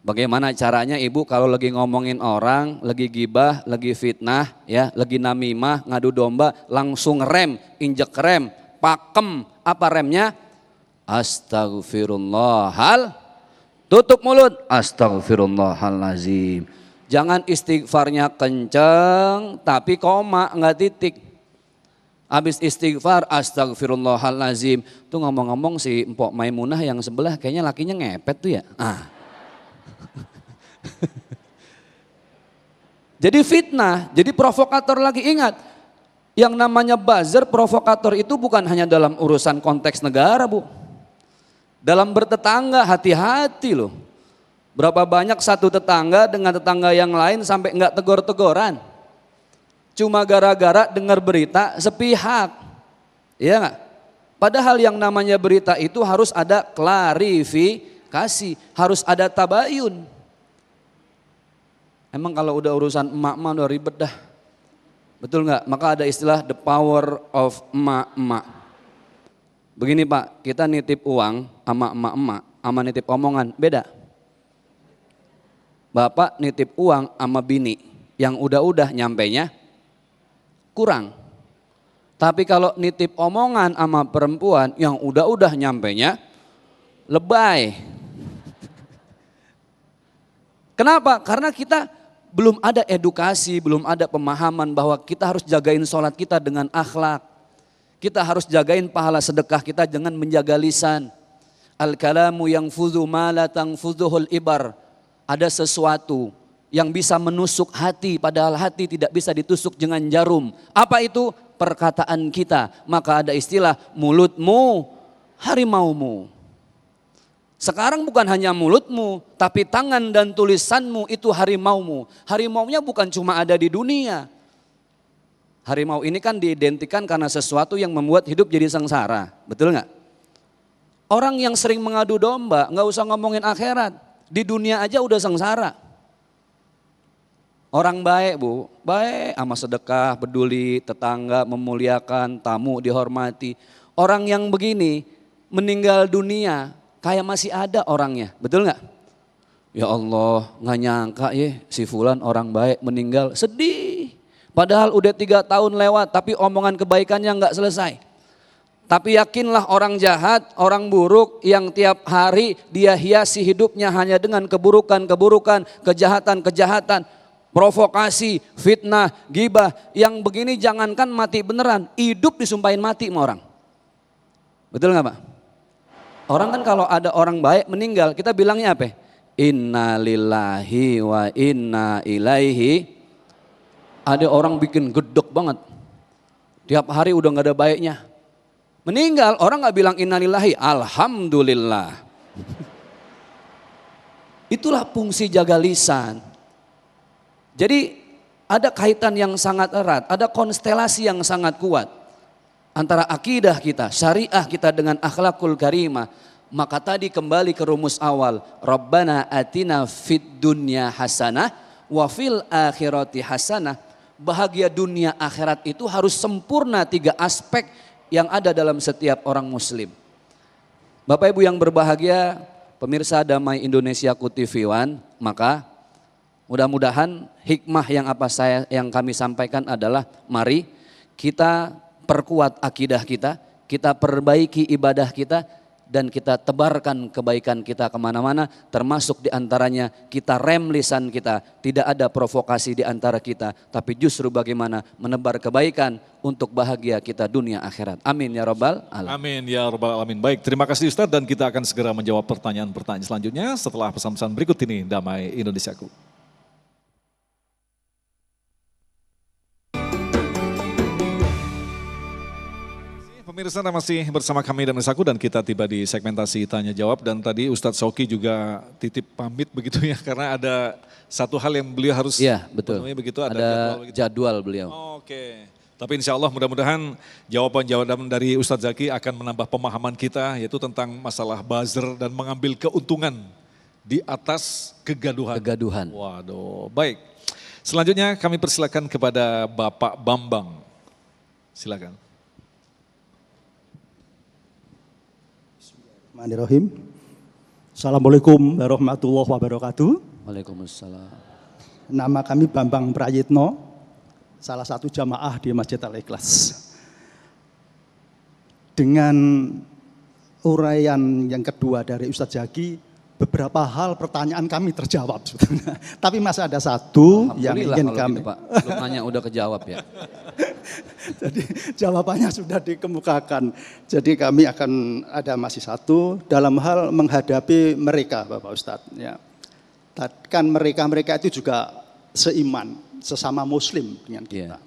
Bagaimana caranya Ibu kalau lagi ngomongin orang, lagi gibah, lagi fitnah, ya, lagi namimah, ngadu domba, langsung rem, injek rem, pakem. Apa remnya? Astaghfirullahal. Tutup mulut. Astaghfirullahalazim. Jangan istighfarnya kenceng tapi koma enggak titik. Habis istighfar astaghfirullahalazim. Tuh ngomong-ngomong si Mpok Maimunah yang sebelah kayaknya lakinya ngepet tuh ya. Jadi fitnah, jadi provokator lagi. Ingat, yang namanya buzzer, provokator itu bukan hanya dalam urusan konteks negara Bu. Dalam bertetangga hati-hati loh. Berapa banyak satu tetangga dengan tetangga yang lain sampai enggak tegor-tegoran. Cuma gara-gara dengar berita sepihak. Iya enggak? Padahal yang namanya berita itu harus ada klarifikasi, harus ada tabayun. Emang kalau udah urusan emak-emak udah ribet dah. Betul enggak? Maka ada istilah the power of emak-emak. Begini Pak, kita nitip uang sama emak-emak, sama nitip omongan, beda. Bapak nitip uang sama bini yang udah-udah nyampainya kurang. Tapi kalau nitip omongan sama perempuan yang udah-udah nyampainya lebay. Kenapa? Karena kita belum ada edukasi, belum ada pemahaman bahwa kita harus jagain sholat kita dengan akhlak. Kita harus jagain pahala sedekah kita dengan menjaga lisan. Al-kalamu yang fudhu ma la tangfudhuhul ibar. Ada sesuatu yang bisa menusuk hati padahal hati tidak bisa ditusuk dengan jarum. Apa itu? Perkataan kita. Maka ada istilah mulutmu harimaumu. Sekarang bukan hanya mulutmu, tapi tangan dan tulisanmu itu harimaumu. Harimaunya bukan cuma ada di dunia. Harimau ini kan diidentikan karena sesuatu yang membuat hidup jadi sengsara, betul nggak? Orang yang sering mengadu domba, nggak usah ngomongin akhirat, di dunia aja udah sengsara. Orang baik bu, baik sama sedekah, peduli, tetangga, memuliakan, tamu dihormati. Orang yang begini meninggal dunia kayak masih ada orangnya, betul nggak? Ya Allah, nggak nyangka ya si fulan orang baik meninggal, sedih. Padahal udah 3 tahun lewat tapi omongan kebaikannya nggak selesai. Tapi yakinlah orang jahat, orang buruk yang tiap hari dia hiasi hidupnya hanya dengan keburukan-keburukan, kejahatan-kejahatan, provokasi, fitnah, gibah. Yang begini jangankan mati beneran, hidup disumpahin mati sama orang. Betul nggak Pak? Orang kan kalau ada orang baik meninggal kita bilangnya apa? Inna lillahi wa inna ilaihi. Ada orang bikin gedek banget. Tiap hari udah gak ada baiknya. Meninggal orang gak bilang innalillahi, alhamdulillah. Itulah fungsi jaga lisan. Jadi ada kaitan yang sangat erat, ada konstelasi yang sangat kuat. Antara akidah kita, syariah kita dengan akhlakul karimah. Maka tadi kembali ke rumus awal. Rabbana atina fid dunya hasanah wa fil akhirati hasanah. Bahagia dunia akhirat itu harus sempurna 3 aspek yang ada dalam setiap orang muslim. Bapak Ibu yang berbahagia, pemirsa Damai Indonesiaku TV One, maka mudah-mudahan hikmah yang kami sampaikan adalah mari kita perkuat akidah kita perbaiki ibadah kita, dan kita tebarkan kebaikan kita kemana-mana, termasuk diantaranya kita rem lisan kita, tidak ada provokasi di antara kita, tapi justru bagaimana menebar kebaikan untuk bahagia kita dunia akhirat. Amin ya rabbal alamin. Amin ya rabbal alamin. Baik, terima kasih Ustadz, dan kita akan segera menjawab pertanyaan-pertanyaan selanjutnya setelah pesan-pesan berikut ini. Damai Indonesiaku. Pemirsa masih bersama kami dan Mesaku, dan kita tiba di segmentasi tanya jawab, dan tadi Ustadz Shoki juga titip pamit begitu ya, karena ada satu hal yang beliau harus betul. Begitu, ada jadwal beliau. Oke. Tapi insya Allah mudah-mudahan jawaban-jawaban dari Ustadz Zaki akan menambah pemahaman kita, yaitu tentang masalah buzzer dan mengambil keuntungan di atas kegaduhan. Waduh, baik. Selanjutnya kami persilakan kepada Bapak Bambang. Silakan. Bismillahirrahmanirrahim. Assalamualaikum warahmatullahi wabarakatuh. Waalaikumsalam. Nama kami Bambang Prayitno, salah satu jamaah di Masjid Al-Ikhlas. Dengan uraian yang kedua dari Ustadz Zaki, beberapa hal pertanyaan kami terjawab sebetulnya. Tapi masih ada satu yang ingin kami. Gitu, Pak. Belum nanya udah kejawab ya. Jadi jawabannya sudah dikemukakan. Jadi kami akan ada masih satu dalam hal menghadapi mereka, Bapak Ustadz. Ya. Kan mereka itu juga seiman, sesama Muslim dengan kita.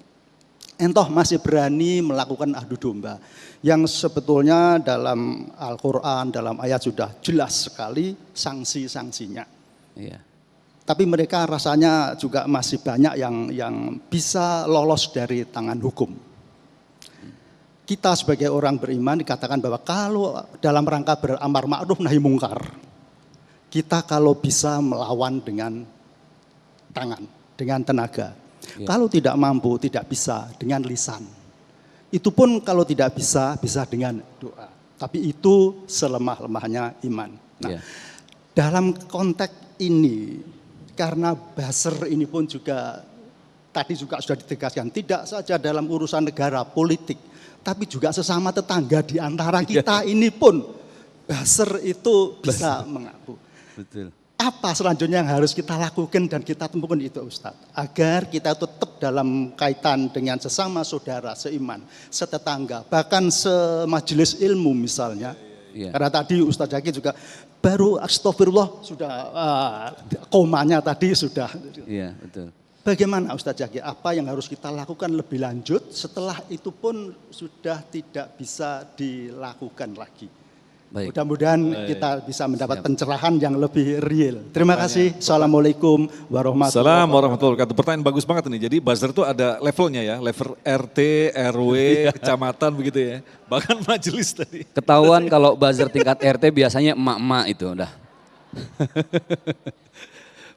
Entoh masih berani melakukan adu domba. Yang sebetulnya dalam Al-Quran, dalam ayat sudah jelas sekali sanksi-sanksinya. Iya. Tapi mereka rasanya juga masih banyak yang bisa lolos dari tangan hukum. Kita sebagai orang beriman dikatakan bahwa kalau dalam rangka beramar ma'ruf nahi mungkar, kita kalau bisa melawan dengan tangan, dengan tenaga. Ya. Kalau tidak mampu, tidak bisa dengan lisan. Itu pun kalau tidak bisa, bisa dengan doa. Tapi itu selemah-lemahnya iman. Nah, dalam konteks ini, karena buzzer ini pun juga tadi juga sudah ditegaskan, tidak saja dalam urusan negara politik, tapi juga sesama tetangga di antara kita ini pun buzzer itu bisa mengaku. Betul. Apa selanjutnya yang harus kita lakukan dan kita temukan itu Ustadz, agar kita tetap dalam kaitan dengan sesama saudara seiman, setetangga, bahkan semajelis ilmu misalnya. Karena tadi Ustadz Zaki juga baru astagfirullah sudah komanya tadi sudah. Iya, betul. Bagaimana Ustadz Zaki, apa yang harus kita lakukan lebih lanjut setelah itu pun sudah tidak bisa dilakukan lagi? Baik. Mudah-mudahan kita bisa mendapat pencerahan yang lebih real. Terima kasih. Assalamualaikum warahmatullahi Assalamualaikum wabarakatuh. warahmatullahi wabarakatuh. Pertanyaan bagus banget nih. Jadi buzzer itu ada levelnya ya, level RT, RW, kecamatan begitu ya. Bahkan majelis tadi. Ketahuan kalau buzzer tingkat RT biasanya emak-emak itu udah.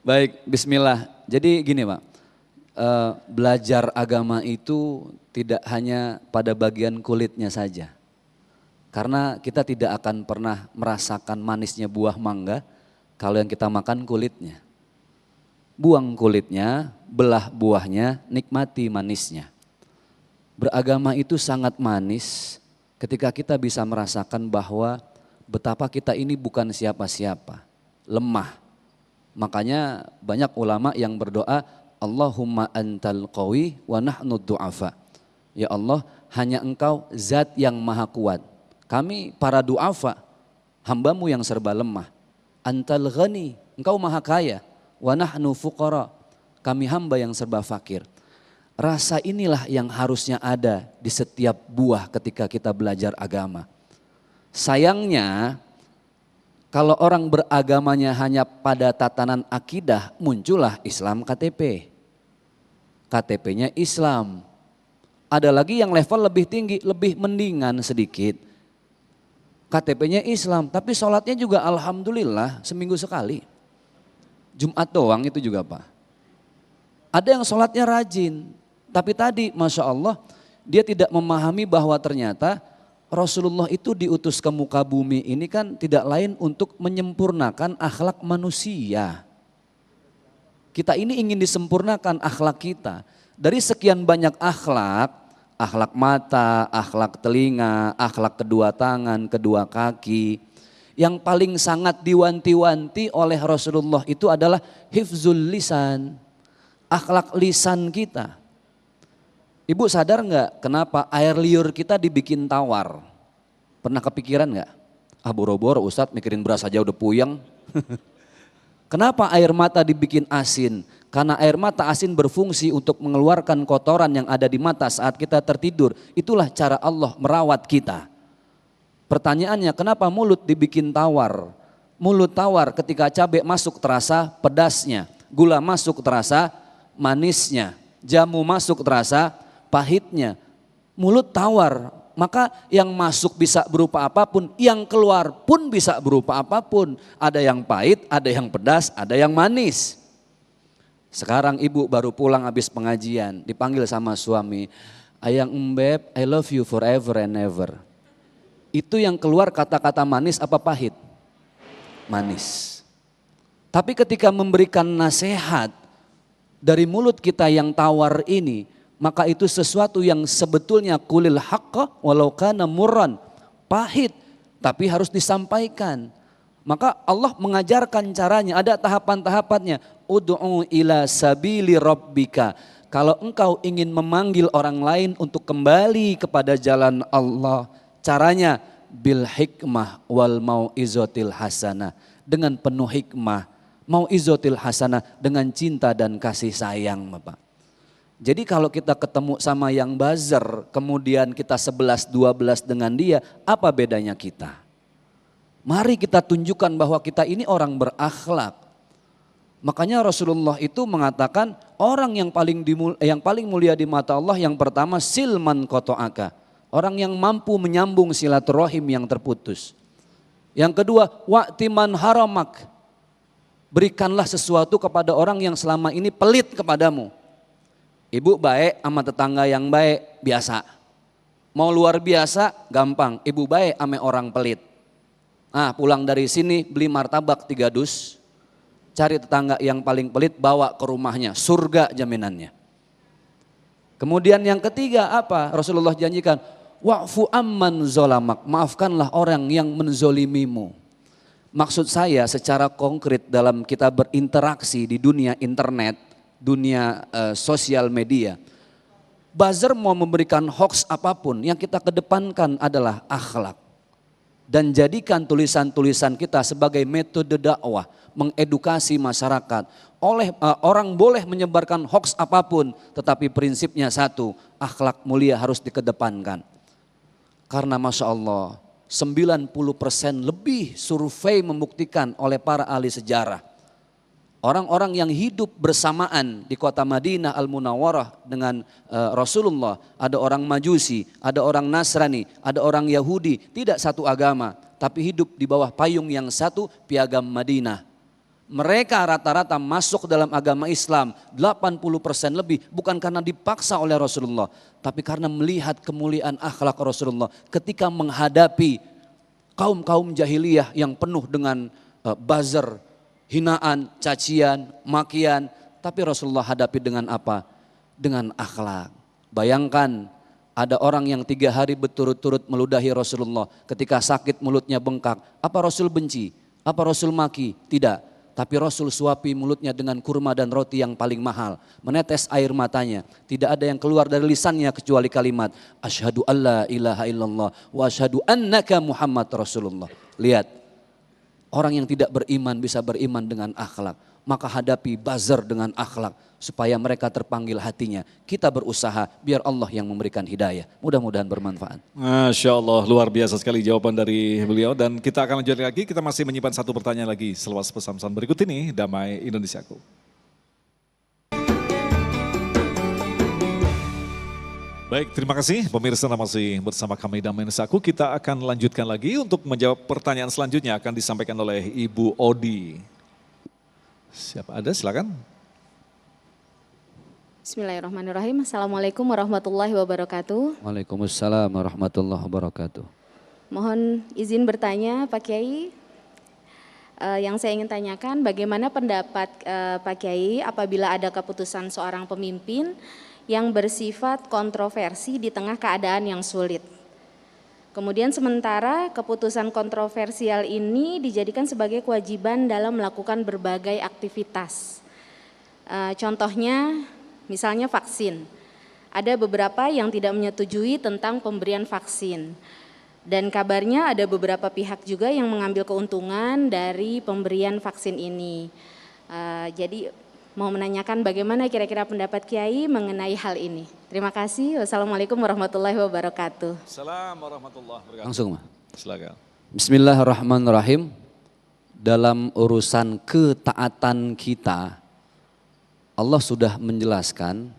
Baik, bismillah. Jadi gini Pak, belajar agama itu tidak hanya pada bagian kulitnya saja. Karena kita tidak akan pernah merasakan manisnya buah mangga kalau yang kita makan kulitnya. Buang kulitnya, belah buahnya, nikmati manisnya. Beragama itu sangat manis ketika kita bisa merasakan bahwa betapa kita ini bukan siapa-siapa, lemah. Makanya banyak ulama yang berdoa, Allahumma antal qawi wa nahnu du'afa. Ya Allah, hanya Engkau zat yang maha kuat. Kami para du'afa, hambamu yang serba lemah. Antal ghani, Engkau maha kaya. Wa nahnu fuqara, kami hamba yang serba fakir. Rasa inilah yang harusnya ada di setiap buah ketika kita belajar agama. Sayangnya, kalau orang beragamanya hanya pada tatanan akidah, muncullah Islam KTP. KTP-nya Islam. Ada lagi yang level lebih tinggi, lebih mendingan sedikit. KTP-nya Islam, tapi sholatnya juga alhamdulillah seminggu sekali. Jumat doang itu juga Pak. Ada yang sholatnya rajin, tapi tadi Masya Allah dia tidak memahami bahwa ternyata Rasulullah itu diutus ke muka bumi ini kan tidak lain untuk menyempurnakan akhlak manusia. Kita ini ingin disempurnakan akhlak kita. Dari sekian banyak akhlak, akhlak mata, akhlak telinga, akhlak kedua tangan, kedua kaki. Yang paling sangat diwanti-wanti oleh Rasulullah itu adalah hifzul lisan, akhlak lisan kita. Ibu sadar nggak kenapa air liur kita dibikin tawar? Pernah kepikiran nggak? Ah boro-boro Ustadz mikirin beras aja udah puyeng. Kenapa air mata dibikin asin? Karena air mata asin berfungsi untuk mengeluarkan kotoran yang ada di mata saat kita tertidur. Itulah cara Allah merawat kita. Pertanyaannya kenapa mulut dibikin tawar? Mulut tawar ketika cabai masuk terasa pedasnya. Gula masuk terasa manisnya. Jamu masuk terasa pahitnya. Mulut tawar. Maka yang masuk bisa berupa apapun. Yang keluar pun bisa berupa apapun. Ada yang pahit, ada yang pedas, ada yang manis. Sekarang ibu baru pulang habis pengajian, dipanggil sama suami, Ayang Mbeb, I love you forever and ever. Itu yang keluar kata-kata manis apa pahit? Manis. Tapi ketika memberikan nasihat dari mulut kita yang tawar ini, maka itu sesuatu yang sebetulnya kulil haqqa walau kana murran, pahit tapi harus disampaikan. Maka Allah mengajarkan caranya, ada tahapan-tahapannya. Ud'u ila sabili rabbika. Kalau engkau ingin memanggil orang lain untuk kembali kepada jalan Allah, caranya bil hikmah wal mau'izatil hasanah. Dengan penuh hikmah, mau'izatil hasanah, dengan cinta dan kasih sayang Bapak. Jadi kalau kita ketemu sama yang buzzer, kemudian kita 11-12 dengan dia, apa bedanya kita? Mari kita tunjukkan bahwa kita ini orang berakhlak. Makanya Rasulullah itu mengatakan orang yang paling mulia di mata Allah yang pertama silman koto'aka. Orang yang mampu menyambung silaturahim yang terputus. Yang kedua wa'timan haramak. Berikanlah sesuatu kepada orang yang selama ini pelit kepadamu. Ibu baik sama tetangga yang baik biasa. Mau luar biasa gampang. Ibu baik sama orang pelit. Ah pulang dari sini beli martabak 3 dus. Cari tetangga yang paling pelit, bawa ke rumahnya, surga jaminannya. Kemudian yang ketiga apa? Rasulullah janjikan, wa'fu amman zolamak, maafkanlah orang yang menzolimimu. Maksud saya secara konkret dalam kita berinteraksi di dunia internet, dunia sosial media. Buzzer mau memberikan hoax apapun, yang kita kedepankan adalah akhlak. Dan jadikan tulisan-tulisan kita sebagai metode dakwah, mengedukasi masyarakat. Orang boleh menyebarkan hoax apapun, tetapi prinsipnya satu, akhlak mulia harus dikedepankan. Karena Masya Allah, 90% lebih survei membuktikan oleh para ahli sejarah. Orang-orang yang hidup bersamaan di kota Madinah Al-Munawwarah dengan Rasulullah, ada orang Majusi, ada orang Nasrani, ada orang Yahudi, tidak satu agama, tapi hidup di bawah payung yang satu, piagam Madinah. Mereka rata-rata masuk dalam agama Islam 80% lebih bukan karena dipaksa oleh Rasulullah, tapi karena melihat kemuliaan akhlak Rasulullah ketika menghadapi kaum-kaum jahiliyah yang penuh dengan buzzer, hinaan, cacian, makian, tapi Rasulullah hadapi dengan apa? Dengan akhlak. Bayangkan ada orang yang 3 hari berturut-turut meludahi Rasulullah, ketika sakit mulutnya bengkak, apa Rasul benci? Apa Rasul maki? Tidak. Tapi Rasul suapi mulutnya dengan kurma dan roti yang paling mahal. Menetes air matanya. Tidak ada yang keluar dari lisannya kecuali kalimat asyhadu alla ilaha illallah wa asyhadu annaka Muhammad Rasulullah. Lihat, orang yang tidak beriman bisa beriman dengan akhlak. Maka hadapi buzzer dengan akhlak supaya mereka terpanggil hatinya. Kita berusaha biar Allah yang memberikan hidayah. Mudah-mudahan bermanfaat. Masya Allah, luar biasa sekali jawaban dari beliau. Dan kita akan lanjut lagi, kita masih menyimpan satu pertanyaan lagi selepas pesan-pesan berikut ini. Damai Indonesiaku. Baik, terima kasih pemirsa masih bersama kami Damai Indonesiaku. Kita akan lanjutkan lagi untuk menjawab pertanyaan selanjutnya akan disampaikan oleh Ibu Odi. Siapa ada, silakan. Bismillahirrahmanirrahim. Assalamualaikum warahmatullahi wabarakatuh. Waalaikumsalam warahmatullahi wabarakatuh. Mohon izin bertanya Pak Kiai. Yang saya ingin tanyakan bagaimana pendapat Pak Kiai apabila ada keputusan seorang pemimpin yang bersifat kontroversi di tengah keadaan yang sulit. Kemudian sementara keputusan kontroversial ini dijadikan sebagai kewajiban dalam melakukan berbagai aktivitas. Contohnya misalnya vaksin. Ada beberapa yang tidak menyetujui tentang pemberian vaksin. Dan kabarnya ada beberapa pihak juga yang mengambil keuntungan dari pemberian vaksin ini. Jadi mau menanyakan bagaimana kira-kira pendapat Kiai mengenai hal ini. Terima kasih. Wassalamualaikum warahmatullahi wabarakatuh. Assalamualaikum warahmatullahi wabarakatuh. Langsung, Ma. Silakan. Bismillahirrahmanirrahim. Dalam urusan ketaatan kita, Allah sudah menjelaskan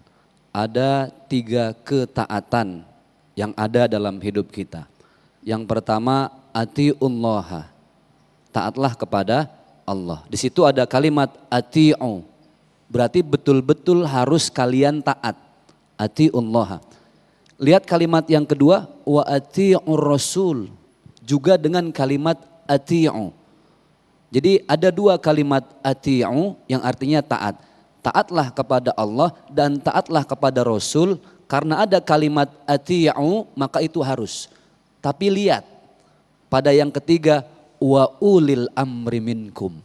ada 3 ketaatan yang ada dalam hidup kita. Yang pertama, atiullaha, taatlah kepada Allah. Di situ ada kalimat ati'u, berarti betul-betul harus kalian taat. Atiullaha. Lihat kalimat yang kedua, wa ati'ur rasul, juga dengan kalimat ati'u. Jadi ada 2 kalimat ati'u yang artinya taat. Taatlah kepada Allah dan taatlah kepada Rasul, karena ada kalimat ati'u maka itu harus. Tapi lihat pada yang ketiga, wa ulil amri minkum.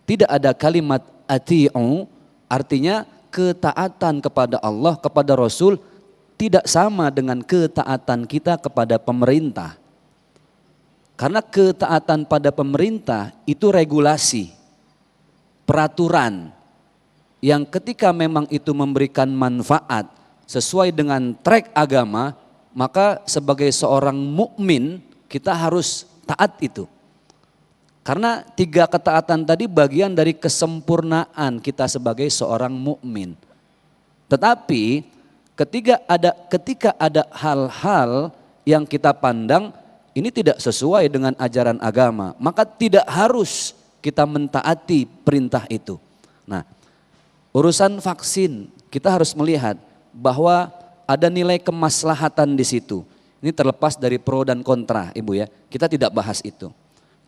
Tidak ada kalimat ati'u, artinya ketaatan kepada Allah, kepada Rasul tidak sama dengan ketaatan kita kepada pemerintah. Karena ketaatan pada pemerintah itu regulasi, peraturan, yang ketika memang itu memberikan manfaat sesuai dengan track agama, maka sebagai seorang mukmin kita harus taat itu. Karena 3 ketaatan tadi bagian dari kesempurnaan kita sebagai seorang mukmin. Tetapi ketika ada hal-hal yang kita pandang ini tidak sesuai dengan ajaran agama, maka tidak harus kita mentaati perintah itu. Nah, urusan vaksin kita harus melihat bahwa ada nilai kemaslahatan di situ. Ini terlepas dari pro dan kontra, Ibu ya. Kita tidak bahas itu.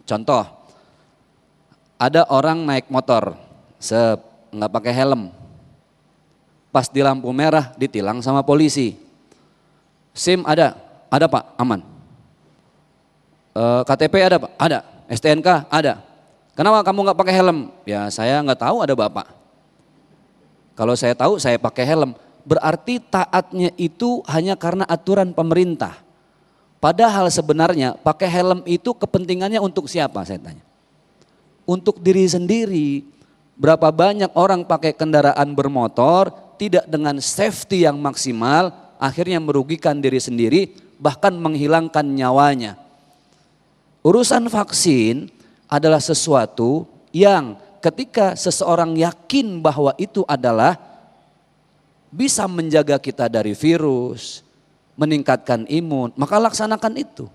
Contoh, ada orang naik motor, nggak pakai helm. Pas di lampu merah ditilang sama polisi. SIM ada Pak, aman. KTP ada Pak, ada. STNK ada. Kenapa kamu nggak pakai helm? Ya saya nggak tahu, ada Bapak. Kalau saya tahu saya pakai helm, berarti taatnya itu hanya karena aturan pemerintah. Padahal sebenarnya pakai helm itu kepentingannya untuk siapa, saya tanya? Untuk diri sendiri. Berapa banyak orang pakai kendaraan bermotor tidak dengan safety yang maksimal, akhirnya merugikan diri sendiri, bahkan menghilangkan nyawanya. Urusan vaksin adalah sesuatu yang ketika seseorang yakin bahwa itu adalah bisa menjaga kita dari virus, meningkatkan imun, maka laksanakan itu.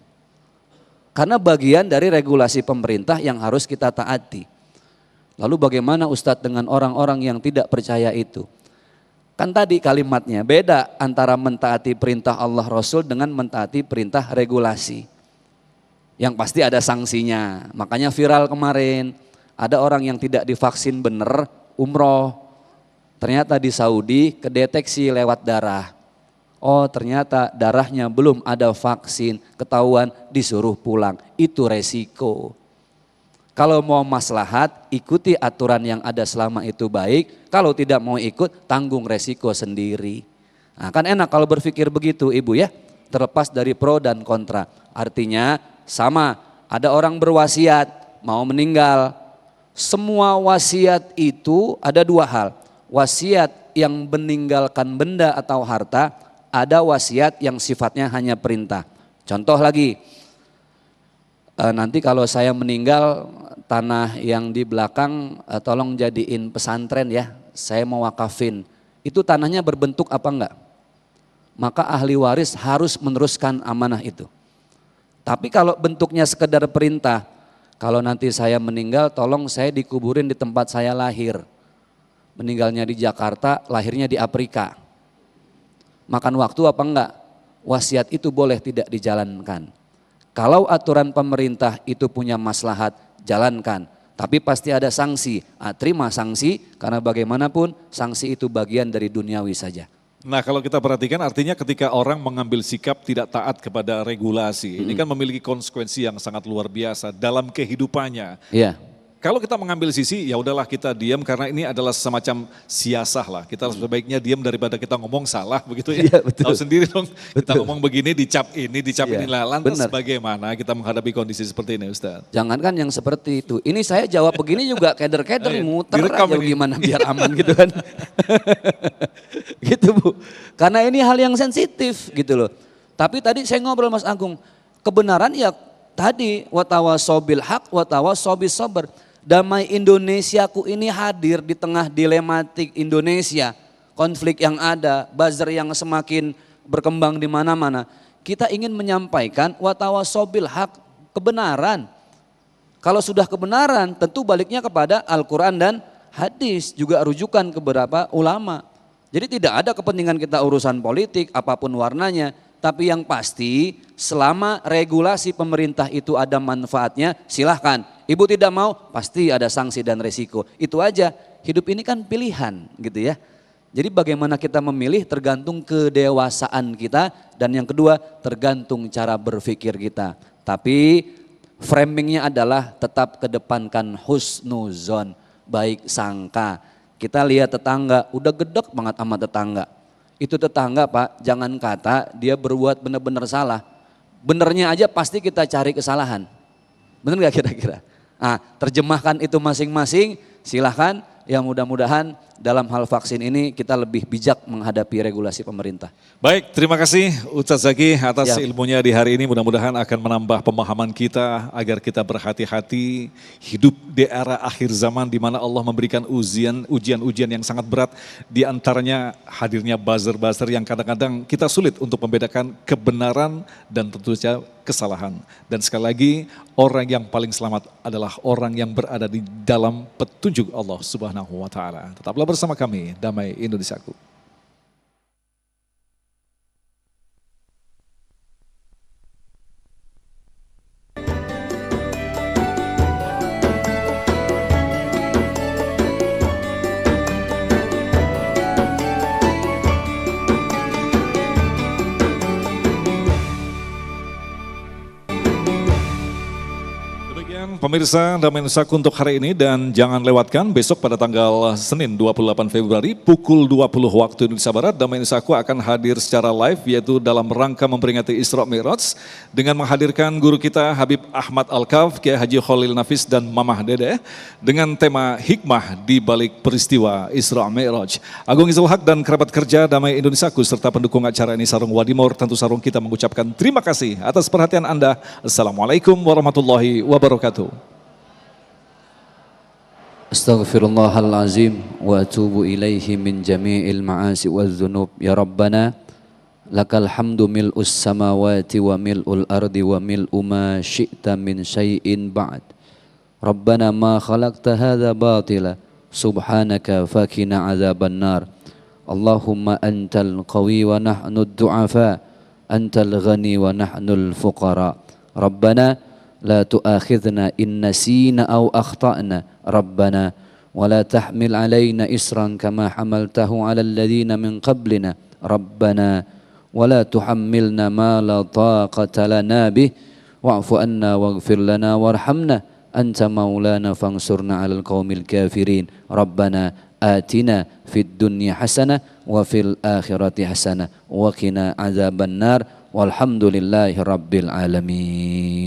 Karena bagian dari regulasi pemerintah yang harus kita taati. Lalu bagaimana Ustadz dengan orang-orang yang tidak percaya itu? Kan tadi kalimatnya beda antara mentaati perintah Allah Rasul dengan mentaati perintah regulasi. Yang pasti ada sanksinya. Makanya viral kemarin ada orang yang tidak divaksin bener umroh. Ternyata di Saudi kedeteksi lewat darah. Oh ternyata darahnya belum ada vaksin, ketahuan disuruh pulang. Itu resiko. Kalau mau maslahat, ikuti aturan yang ada selama itu baik. Kalau tidak mau ikut, tanggung resiko sendiri. Nah, kan enak kalau berpikir begitu Ibu ya. Terlepas dari pro dan kontra. Artinya sama, ada orang berwasiat, mau meninggal. Semua wasiat itu ada dua hal. Wasiat yang meninggalkan benda atau harta, ada wasiat yang sifatnya hanya perintah. Contoh lagi, nanti kalau saya meninggal tanah yang di belakang tolong jadiin pesantren ya, saya mau wakafin. Itu tanahnya berbentuk apa enggak? Maka ahli waris harus meneruskan amanah itu. Tapi kalau bentuknya sekedar perintah, kalau nanti saya meninggal tolong saya dikuburin di tempat saya lahir. Meninggalnya di Jakarta, lahirnya di Afrika. Makan waktu apa enggak? Wasiat itu boleh tidak dijalankan. Kalau aturan pemerintah itu punya maslahat, jalankan. Tapi pasti ada sanksi. Terima sanksi karena bagaimanapun sanksi itu bagian dari duniawi saja. Nah kalau kita perhatikan artinya ketika orang mengambil sikap tidak taat kepada regulasi, ini kan memiliki konsekuensi yang sangat luar biasa dalam kehidupannya. Iya. Kalau kita mengambil sisi, ya udahlah kita diam karena ini adalah semacam siasah lah. Kita sebaiknya diam daripada kita ngomong salah begitu ya. Iya, betul. Tahu sendiri dong, kita Betul. ngomong begini dicap Iya, ini lah. Lantas benar. bagaimana kita menghadapi kondisi seperti ini Ustaz? Jangankan yang seperti itu. Ini saya jawab begini juga keder-keder muter direkam aja ini. gimana biar aman gitu kan. Gitu Bu. Karena ini hal yang sensitif gitu loh. Tapi tadi saya ngobrol Mas Agung, kebenaran ya tadi watawasobil haq watawasobis sabar. Damai Indonesiaku ini hadir di tengah dilematik Indonesia, konflik yang ada, buzzer yang semakin berkembang di mana-mana. Kita ingin menyampaikan watawasobil haq, kebenaran. Kalau sudah kebenaran tentu baliknya kepada Al-Quran dan hadis, juga rujukan ke beberapa ulama. Jadi tidak ada kepentingan kita urusan politik apapun warnanya. Tapi yang pasti selama regulasi pemerintah itu ada manfaatnya silahkan. Ibu tidak mau pasti ada sanksi dan resiko. Itu aja, hidup ini kan pilihan gitu ya. Jadi bagaimana kita memilih tergantung kedewasaan kita. Dan yang kedua tergantung cara berpikir kita. Tapi framingnya adalah tetap kedepankan husnuzon, baik sangka. Kita lihat tetangga udah gedek banget sama tetangga. Itu tetangga Pak, jangan kata dia berbuat benar-benar salah. Benernya aja pasti kita cari kesalahan. Benar gak kira-kira? Nah, terjemahkan itu masing-masing, silahkan. Ya mudah-mudahan dalam hal vaksin ini kita lebih bijak menghadapi regulasi pemerintah. Baik, terima kasih Ustaz Zaki atas Ya. ilmunya di hari ini. Mudah-mudahan akan menambah pemahaman kita agar kita berhati-hati hidup di era akhir zaman di mana Allah memberikan ujian-ujian yang sangat berat. Di antaranya hadirnya buzzer-buzzer yang kadang-kadang kita sulit untuk membedakan kebenaran dan tentu saja kesalahan. Dan sekali lagi orang yang paling selamat adalah orang yang berada di dalam petunjuk Allah Subhanahu wa taala. Tetaplah bersama kami, Damai Indonesiaku. pemirsa Damai Nusaku untuk hari ini, dan jangan lewatkan besok pada tanggal Senin 28 Februari pukul 20 waktu Indonesia Barat, Damai Nusaku akan hadir secara live yaitu dalam rangka memperingati Isra Mi'raj dengan menghadirkan guru kita Habib Ahmad Al-Kaf, Kiai Haji Khalil Nafis dan Mamah Dede dengan tema hikmah di balik peristiwa Isra Mi'raj. Agung Izul Haq dan kerabat kerja Damai Indonesiaku serta pendukung acara ini Sarung Wadimor, tentu Sarung kita mengucapkan terima kasih atas perhatian Anda. Assalamualaikum warahmatullahi wabarakatuh. Astaghfirullahalazim wa atubu ilaihi min jami'il ma'asi wal dhunub. Ya Rabbana lakal hamdu mil'us samawati wa mil'ul ardi wa mil'u ma syi'ta min syai'in ba'd. Rabbana ma khalaqta hadha batila subhanaka fakina azaban nar. Allahumma antal qawi wa nahnu du'afa, antal ghani wa nahnu al-fuqara. Rabbana la tu'akhidna in nasina aw akhta'na. Rabbana wa la tahmil alaina isran kama hamaltahu ala alladhina min qablina. Rabbana wa la tuhammilna ma la taqata lana bih wa'fu anna waghfir lana warhamna anta maulana fansurna 'alal qaumil kafirin. Rabbana atina fid dunya hasanah wa fil akhirati hasanah wa qina adzabannar. Walhamdulillahi rabbil alamin.